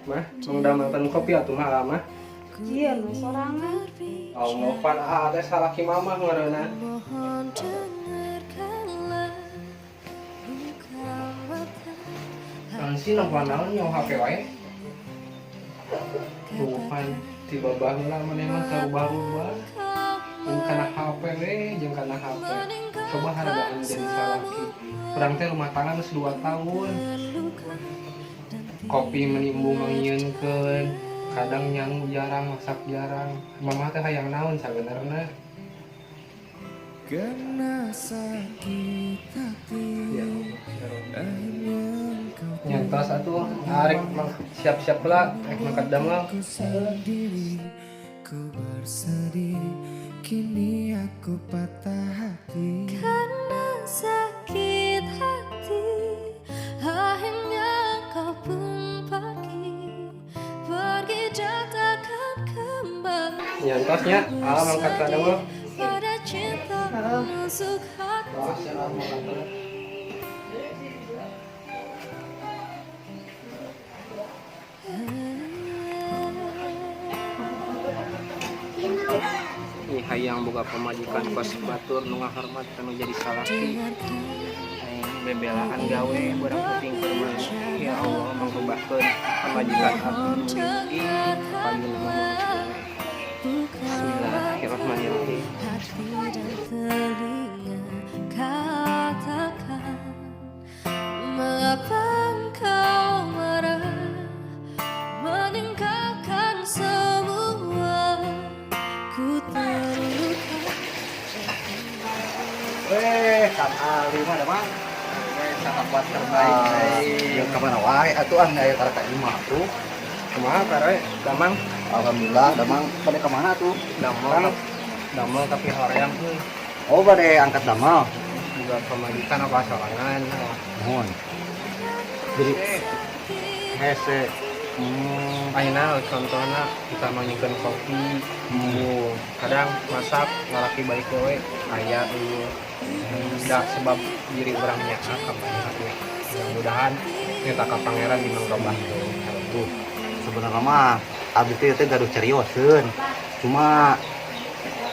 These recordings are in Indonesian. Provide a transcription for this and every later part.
Mah, mengdamankan kopi atuh mah mah. Iya lu sorangan. Allah pan teh salaki mama ngaranna. Sih nomor naon nyawa HP wae. Tuh pan tiba baheula maneh mah sarubah-rubah. Jeung kana HP we, jeung kana HP. Coba hargaan jadi salaki. Urang teh rumah tangga geus 2 tahun. Kopi menimbung ngieunkeun, kadang nyangu jarang, masak jarang. Mama teh hayang naon sabenerna? Karena sakit hati Ya Allah, ya Rabbi. akhirnya kau Nyantos atuh, arek siap-siap lah, rek mangkat damel. ku sendiri, ku bersedih, kini aku patah hati. Karena sakit hati akhirnya kau pun pergi dan takkan kembali Nyantosnya, mangkat ka damel. pada cinta menusuk hati. Wah, sia mangkat. Ih, hayang boga pamajikan kos batur nu ngahormat anu jadi salaki. Bebelaan gawe barang penting firman. Ya Allah mangubahkeun pamajikan abdi paling mah. Bismillahirrahmanirrahim. Hati dan telinga katakan, mengapa engkau marah meninggalkan semua. Ku terluka. Kang Ali mah da mang. Sahabat terbaik. Yang kamana wae atuh aya kareta imah tuh. Kumaha kare? Damang, Alhamdulillah da mang pada ka mana tuh? damel tapi horeang euy. Oh bade angkat damal. Juga pemajikan apa sorangan. Mohon. Jadi hese. Ayeuna contohna kita manyikeun kopi, kadang masak ngalaki baik we aya ieu. Da sebab diri urang nya kapanehna. Mudah-mudahan nyata ka pangeran di mangrobah Tuh sebenarnya mah abdi teh gaduh carioseun. Cuma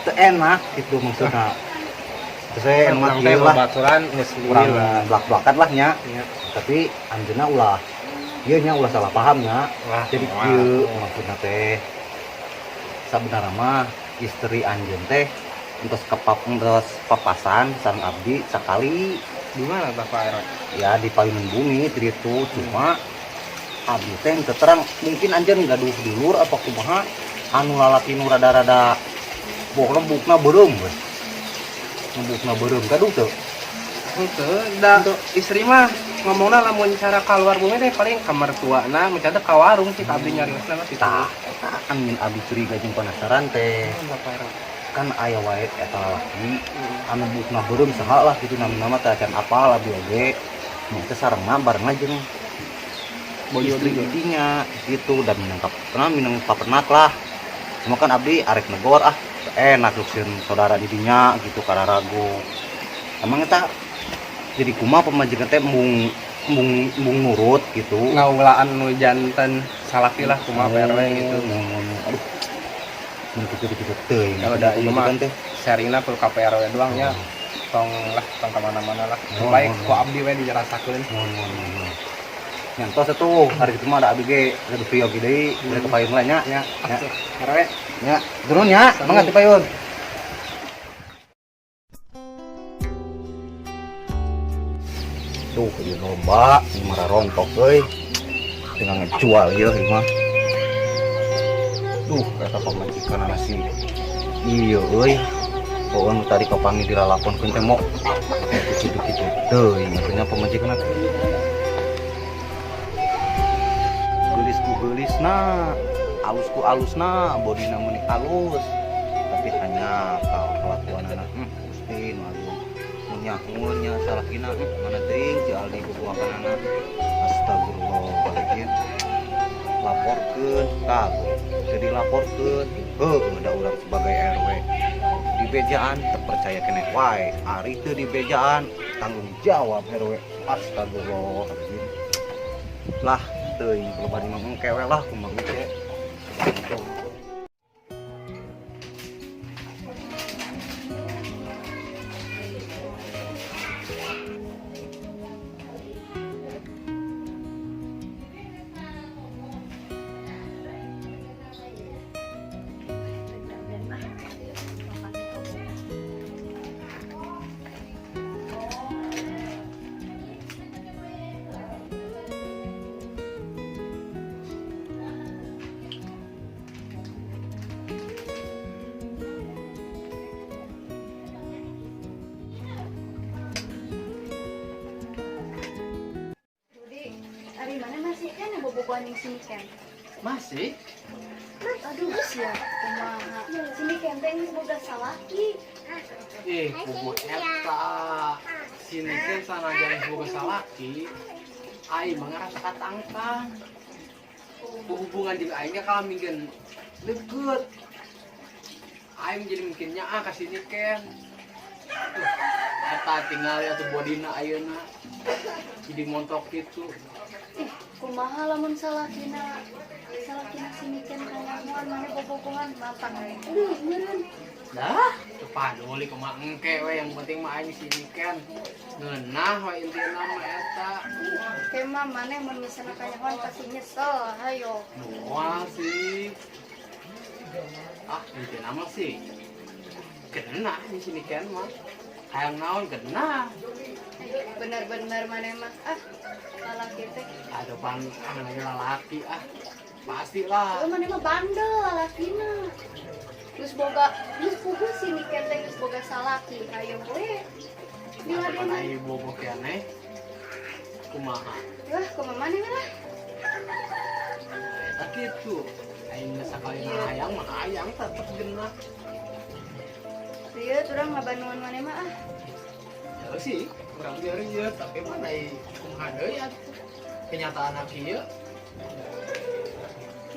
teu enak gitu maksudna. Terus enak teh lah. babaturan geus Kurang lah. blak-blakan lah nya. Ya. Tapi anjeunna ulah ieu nya ulah salah paham nya. Wah, Jadi wah. ieu maksudna teh sabenerna mah istri anjeun teh entos papasan sareng abdi sakali Di mana Bapak Erot? ya di payunan bumi itu cuma abdi teh teu terang mungkin anjeun gaduh dulur apa kumaha anu lalaki nu rada-rada lembukna beureum we. Lembukna beureum gaduh teu. Henteu, da istri mah ngomongna lamun cara keluar bumi teh paling kamar tuana, mencatat ka warung sih abdi nyariosna mah situ. Tah eta kan min abdi curiga jeung penasaran teh. Bapak Erot. Kan aya wae eta lalaki anu bukna beureum saha lah gitu nama teh can apal abdi oge. Mun teh sarengna barengan jeung istri didinya gitu dan minang papernak lah. Cuma kan abdi arek negor enak luksieun saudara didinya gitu kada ragu. Emang eta jadi kumaha pemajikan teh mung nurut gitu. Ngaulaan nu janten salaki lah kumaha PRW gitu. Aduh. Mun kitu-kitu teuing. Kalau da ieu mah teh sharingna kudu ka PRW doang nya. Tong ka mana-mana lah. Baik ku abdi we dirasakeun. nyantos atuh hari itu mah ada abdi ge ada priog deui dari ke payun lah nya Ya, nya PRW. nya turun nya mangga ti payun tuh ieu lomba ieu mah rontok euy tinggal ngejual ieu mah duh kata pamajikan nasi iya euy pokoknya tadi kapangi dilalakonkeun teh mo kitu-kitu teuing maksudnya pamajikan gelisna alusku alusna bodina meuni alus tapi hanya kelakuan anak Gusti malu munyahunya salahina mana teuing si Aldi bubuakan anak astagfirullahaladzim laporkeun kago jadi laporkeun da urang sebagai RW di bejaan terpercaya kene wae ari teu di bejaan tanggung jawab RW astagfirullahaladzim lah teuing kalau bari mah engkewe lah kumaha ge. Gitu. Ari mana masih kan yang bobogohan yang sini kan? Masih? Aduh ya, kumaha. Sini kan teh geus boga salaki. Kubu eta sini kan sanajan boga salaki ai mah ngarasa katangtang hubungan jeung aing ge kami gen deukeut aing jadi mungkinnya ka sini kan eta tinggal atuh bodina ayeuna jadi montok gitu. Kumaha lamun salakina sini kan kanyamuan mana bobogohan mampang we. Aduh, meureun. Dah, paduli kumaha engke we yang penting mah aing sini kan ngeunah we intina mah eta. Kemah mana mun misalna kanyamuan pasti nyesel, hayo. Moal sih. Intina mah sih kena di sini kan mah. Hayang naon kena. Bener-bener mana mah lalaki teh. Ada namanya lalaki pastilah. Mana mah bandel lalakina. Terus pugu sini kan teh geus boga salaki, hayo we. Ada panai bobo kene. Kumaha? Wah, kumaha mana lah? Eta kitu. Aing sakali hayang mah hayang tetep genah. Ieu urang ngabantuan mana mah Ya sih, kurang biar ieu tapi mana kumaha deui atuh. Kenyataan kieu.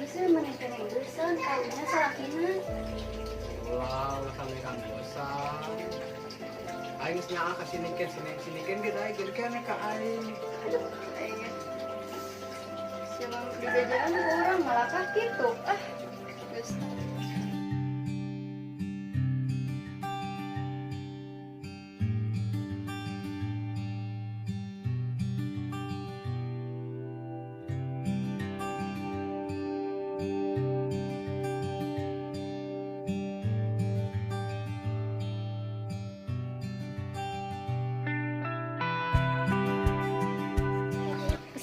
Bisa mana teh geuseuan kaunya salakina. Ulah sampai kan bosan. Aing geus nyaa ka sini kan kita aing kene ka aing. Aduh, kayaknya. Siapa di jajaran orang malah kah gitu. Geus.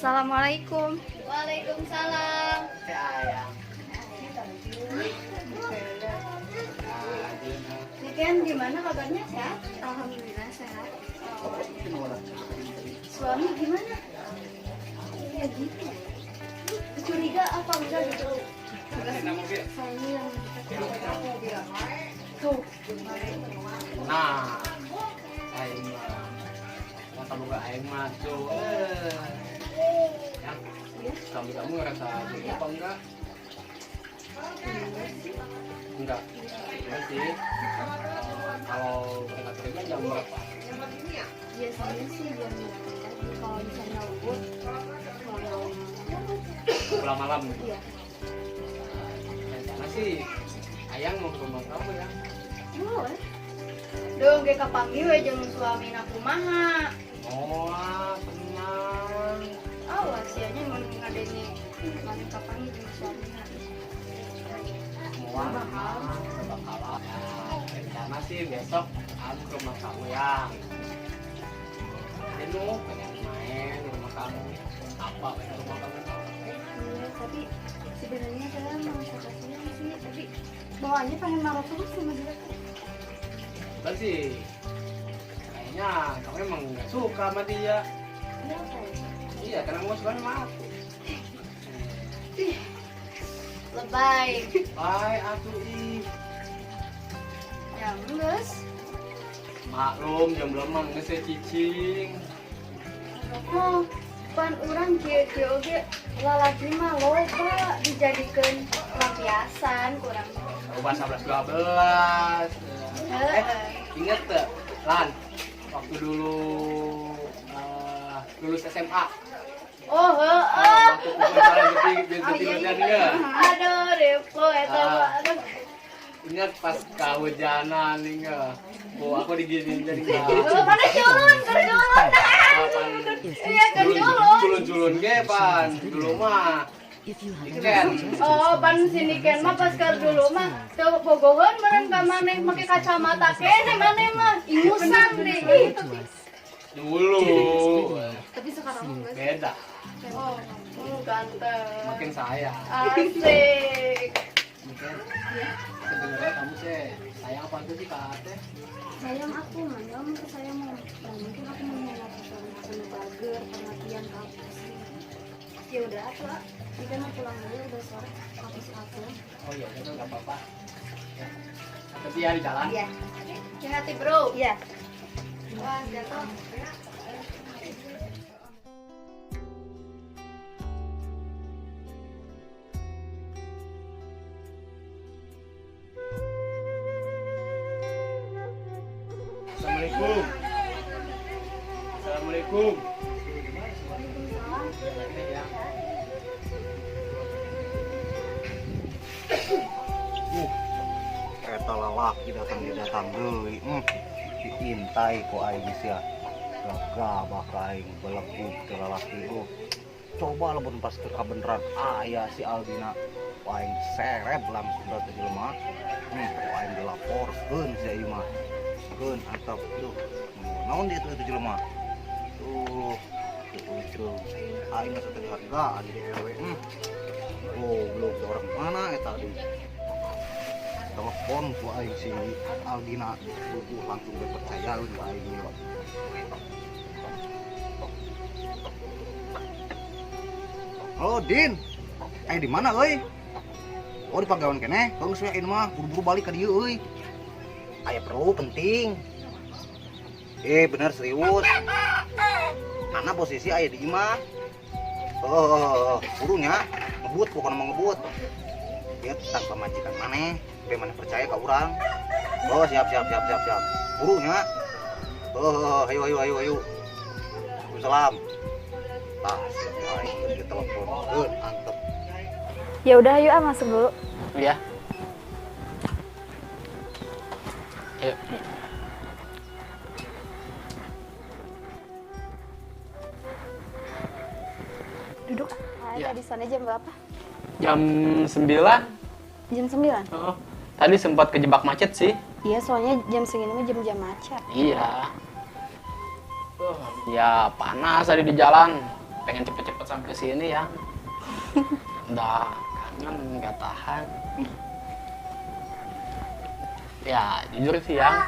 Assalamualaikum. Waalaikumsalam. Ayang. Ini kan gimana kabarnya, sehat? Alhamdulillah sehat. Suami gimana? Ya gitu. Curiga apa enggak gitu? Suami yang tuh. Nah, aing mah. Mata buka aing mah tuh. Ya, kamu ngerasa jadi apa enggak? Enggak. Ya sih. Kalau mereka terima jam berapa? Biasanya sih jam kalau misalnya lembur, kalau Pulang malam. iya. Rencana sih ayang mau ke rumah kamu ya. Boleh. Dong ge kapanggih we jeung suamina kumaha. Tenang. Awas ya nya mun ngadenge mana kapanggih jeung suamina. Bakalan. Rencana sih besok aku ke rumah kamu ya. Jenuh pengen main ke rumah kamu. Apa main ke rumah kamu? Iya, tapi sebenarnya saya mau kasihan sih, tapi bawaannya pengen marah terus sama dia. Enggak sih. Kayaknya kamu emang nggak suka sama dia. Iya, saya. Iya, karena kamu suka sama aku. Lebay. Bye, atuh ih. Ya, geus. Maklum, jam belum nggak saya cicing. Oh, pan urang kieu oge lalaki mah loba dijadikeun lampiasan kurang. Coba 11-12. Ingat tuh, Lan, waktu dulu lulus SMA. Oh, heeh. salah detik ya. Aduh, repo eta mah. Aduh. Ingat pas kahujanan nih enggak. Oh, aku diginiin jadi enggak. Mana culun, keur culun. Iya, keur culun. Culun-culun ge pan. Dulu mah ikan. Oh, pan sini Ken mah pas keur dulu mah teu bogoheun meureun ka maneh make kacamata kene maneh mah ingusan deh. Ih, Dulu. tapi sekarang mah geus. Beda. Oh, ganteng. Makin sayang. Asik. Mungkin sebenarnya kamu sih sayang apa tuh sih Kak Ate? Sayang aku mah, ya mungkin sayang mau. Nah, mungkin aku mau melakukan karena bager, perhatian aku sih. Ya udah aku lah. Kita mau pulang dulu udah sore. Aku sih aku. Oh iya, itu nggak apa-apa. Ya. Hati ya di jalan. Iya. Hati-hati, Bro. Iya. Wah, jatuh. Assalamualaikum. Assalamualaikum. Eta lalaki datang deui. Diintai ku aing sia. Gagah ka aing belekuk teu lalaki Coba lamun pas teu kabeneran aya si Aldina. Aing seret langsung da teu jelema. Aing dilaporkeun si ieu mah. Keun antap tuh. Naon dia teu jelema? Tuh. Tuh. Aing mah sateu hargaan di RW. Goblok orang mana eta di telepon ku aing si Aldina langsung percayaeun ka aing ieu. Halo Din. Di mana euy? Oh di pagawean keneh. Geus we ieu mah buru-buru balik ka dieu euy. Aya perlu penting. Bener serius. Mana posisi aya di imah? Burunya ngebut pokoknya mau ngebut. Dia tentang pemajikan maneh. Be maneh percaya ka urang. Siap. Burunya. Ayo. Salam. Tah, aing di telepon. Antep. Ya udah, ayo masuk dulu. Iya. Ayo. Duduk. Ya. Di sana jam berapa? Jam 9. Jam 9. Oh, tadi sempat kejebak macet sih. Iya, soalnya jam segini mah jam-jam macet. Iya. Ya panas tadi di jalan. Pengen cepet-cepet sampai ke sini ya. Udah kangen nggak tahan. Ya jujur sih yang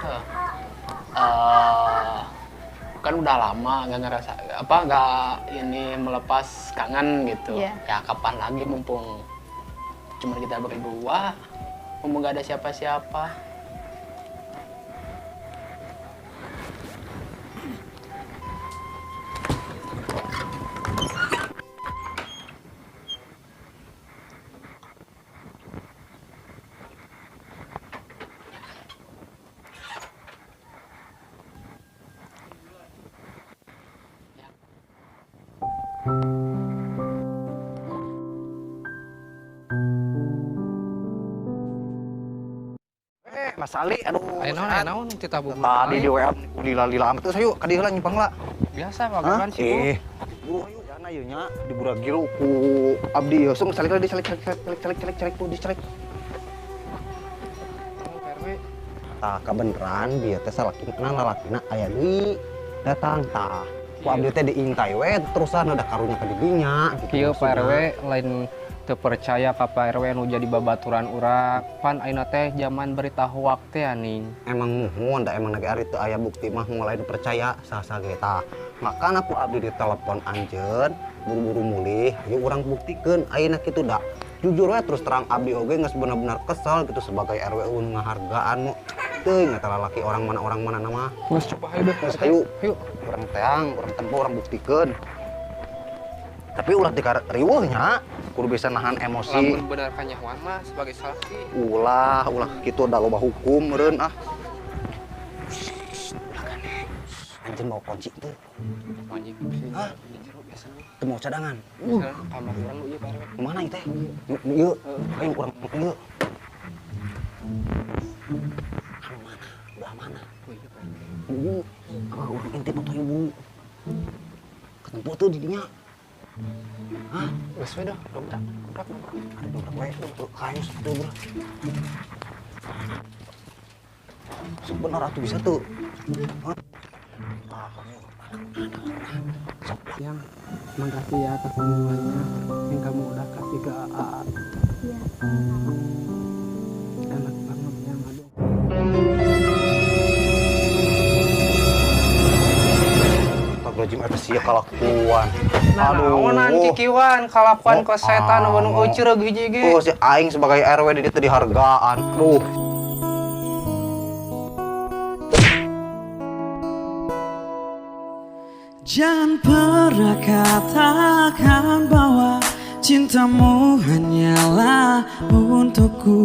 kan udah lama nggak ngerasa nggak ini melepas kangen gitu. Iya. Ya kapan lagi mumpung cuma kita berdua, mumpung nggak ada siapa-siapa. Mas Ali, aduh. Naon kita buka. Tadi di WA lila-lila amat sayu ka dieu lah nyimpang lah. Biasa pagawean sih. Buru ayo jana ieu nya di Buragiru ku abdi ieu sung salik tuh dicelik. Tah kabeneran bieu teh salakina lalakina aya deui datang tah. Ku abdi teh diintai we terusan ada karunya ka didinya gitu. Kieu Pak RW lain teu percaya ka Pak RW nu jadi babaturan urak. Pan ayeuna teh zaman berita hoak teh aning. Emang muhun da emang nage ari teu aya bukti mah mulai percaya saha ge tah. Makana ku abdi ditelepon anjeun buru-buru mulih ayo urang buktikeun ayeuna kitu da. Jujur we terus terang abdi oge geus bener-bener kesel gitu sebagai RW nu ngahargaan mu. Teuing eta lalaki orang mana nama. Geus coba hayu deh. Geus hayu. Urang teang, urang tempo urang buktikeun. Tapi ulah riweuhnya kudu bisa nahan emosi. Lamun bener kanyahoan mah sebagai saksi. Ulah kitu da loba hukum meureun ah. Anjeun mau kunci teu. Anjing. Hah? Teu mau cadangan. Kamar urang ieu Pak RW. Mana itu teh? Yuk, ayo urang yuk. Anu mana? Udah mana? Ibu, urang inti foto ibu. Ketemu tuh di dinya. Hah? Geus we dah, dobrak. Ada dobrak we. Kayu satu bro. Sebenar atuh bisa tuh. Hah? Yang makasih ya atas semuanya yang kamu udah kasih ke AA. Iya. Enak banget yang aduh. Astagfirullahaladzim eta sia kalakuan. Naonan kikiwan kalakuan ke setan nu euceureuh hiji ge. Oh, si aing sebagai RW di ditu dihargaan. Duh. Jangan pernah katakan bahwa cintamu hanyalah untukku,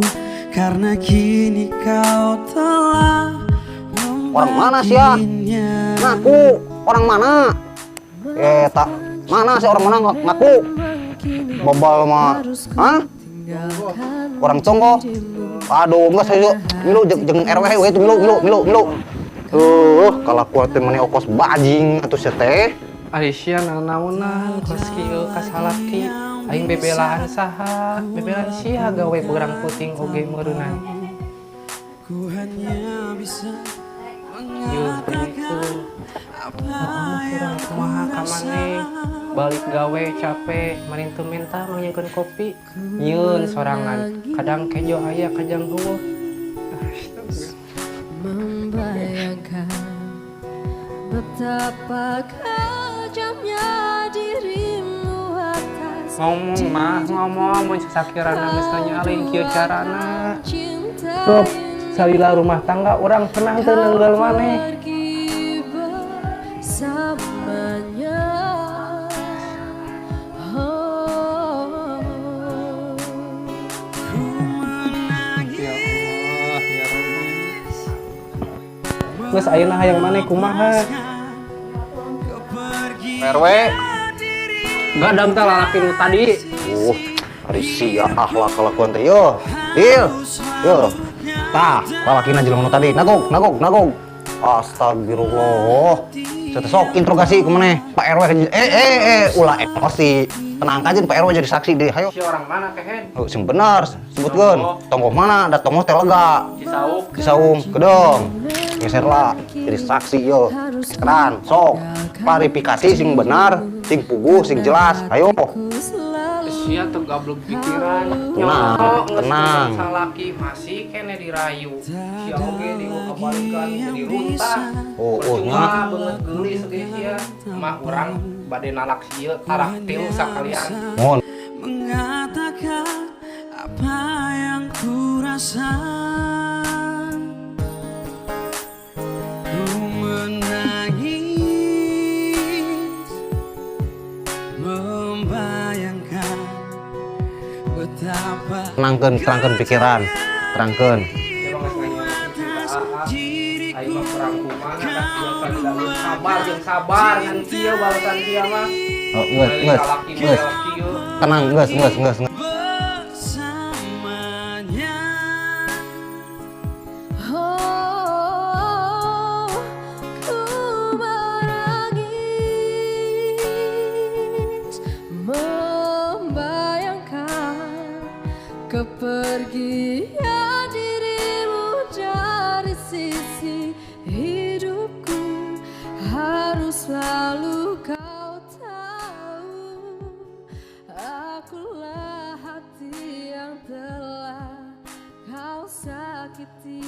karena kini kau telah Orang mana sih ya? membaginya. Ngaku, orang mana? Tak mana sih orang mana ngaku? Bobal mah, hah? Orang Congo? Aduh, enggak saya milu jeung RW we itu milu. Kalakuan teh mani okos bajing atuh sia teh. Aisyah naonan kos kieu kasalaki aing bebelaan saha? Bebelaan sia gawe berang puting oge meureunana. Ku hanya bisa Yeuh pringkeun. Kurang kumaha ka maneh? Balik gawe capek, marin teu menta manyakeun kopi. Nyieun sorangan, kadang kejo aya, kadang heueuh. Membayangkan betapa kejamnya dirimu atas Ngomong mun sakirana geus nanyaling kieu carana. cinta Sok salila rumah tangga urang pernah teu neunggeul maneh. pergi bersamanya. Ya Allah, ya Rabbi. Geus ayeuna hayang maneh kumaha? RW. Gadang teh lalaki nu tadi. Ari sia akhlak kalakuan teh yo. Yo. Tah, lalakina jelema nu tadi. Nagog. Astagfirullah. Saya sok interogasi ke maneh. Pak RW ulah emosi. Tenang aja Pak RW jadi saksi deh. Hayo. Si orang mana kehen? Oh, sing bener, sebutkeun. Tonggoh mana? Da tonggoh teh lega. Cisauk. Cisaung, kedong. Geser lah. Jadi saksi yo. Keran, sok. Klarifikasi sing benar, sing puguh, sing jelas. Ayo. Sia teu gablek pikiran. Tenang. Sang laki masih kene dirayu. Sia oge dikabalikan jadi runtah. Percuma beungeut geulis ge sia. Mah urang bade nalak sieu tarak tilu sakalian. Mohon. Mengatakan apa yang ku rasa. Ku menangis, membayangkan betapa Terangkeun pikiran. Terangkeun. Dia mah geus nganyakeun aing mah perang kumaha dah kieu sadayeuh sabar ngan kieu balasan kieu mah. Oh, geus. Tenang, geus. bersamanya. Ku menangis, membayangkan kepergian dirimu dari sisi hidupku. Harus selalu kau tahu, akulah hati yang telah kau sakiti.